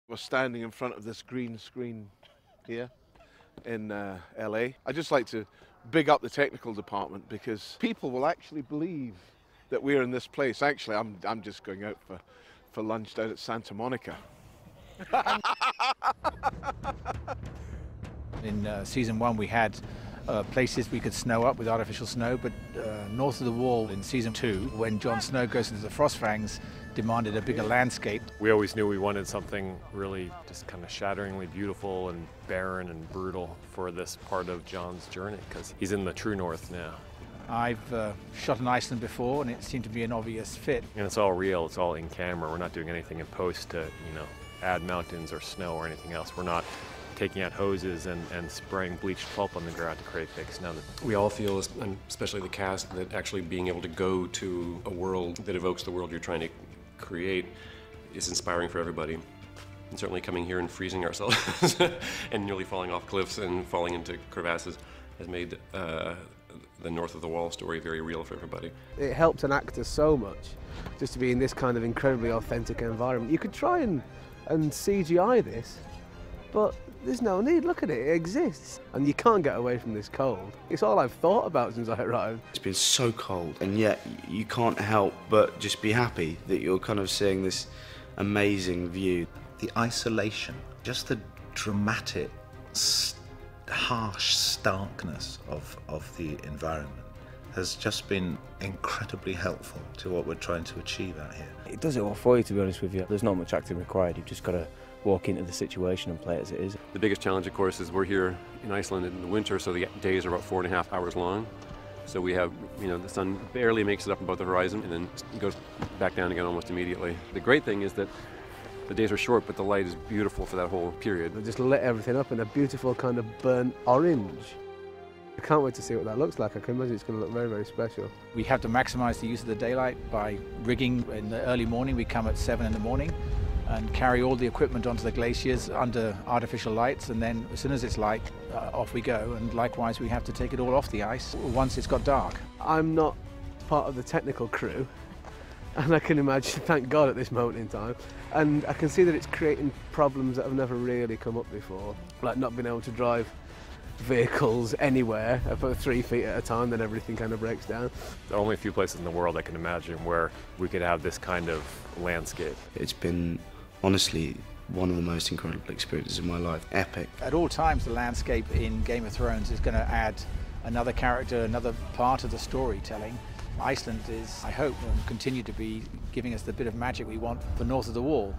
We're standing in front of this green screen here in LA. I'd just like to big up the technical department because people will actually believe that we're in this place. Actually, I'm just going out for lunch down at Santa Monica. In season 1 we had places we could snow up with artificial snow, but north of the wall in season 2, when Jon Snow goes into the Frost Fangs, demanded a bigger landscape. We always knew we wanted something really just kind of shatteringly beautiful and barren and brutal for this part of Jon's journey, because he's in the true north now. I've shot in Iceland before and it seemed to be an obvious fit. And it's all real, it's all in camera. We're not doing anything in post to, add mountains or snow or anything else. We're not taking out hoses and spraying bleached pulp on the ground to create pics. Now we all feel, and especially the cast, that actually being able to go to a world that evokes the world you're trying to create is inspiring for everybody. And certainly coming here and freezing ourselves and nearly falling off cliffs and falling into crevasses has made the north of the wall story very real for everybody. It helps an actor so much just to be in this kind of incredibly authentic environment. You could try and CGI this, but there's no need. Look at it, it exists. And you can't get away from this cold. It's all I've thought about since I arrived. It's been so cold, and yet you can't help but just be happy that you're kind of seeing this amazing view. The isolation, just the dramatic, harsh starkness of the environment has just been incredibly helpful to what we're trying to achieve out here. It does it all for you, to be honest with you. There's not much acting required. You've just got to walk into the situation and play it as it is. The biggest challenge, of course, is we're here in Iceland in the winter, so the days are about 4.5 hours long. So we have, the sun barely makes it up above the horizon and then goes back down again almost immediately. The great thing is that the days are short, but the light is beautiful for that whole period. They just lit everything up in a beautiful kind of burnt orange. I can't wait to see what that looks like. I can imagine it's going to look very, very special. We have to maximize the use of the daylight by rigging in the early morning. We come at 7 in the morning and carry all the equipment onto the glaciers under artificial lights, and then as soon as it's light, off we go. And likewise, we have to take it all off the ice once it's got dark. I'm not part of the technical crew, and I can imagine, thank God, at this moment in time, and I can see that it's creating problems that have never really come up before, like not being able to drive vehicles anywhere about 3 feet at a time, then everything kind of breaks down. There are only a few places in the world I can imagine where we could have this kind of landscape. It's been, honestly, one of the most incredible experiences of my life. Epic. At all times, the landscape in Game of Thrones is going to add another character, another part of the storytelling. Iceland is, I hope, will continue to be giving us the bit of magic we want for north of the wall.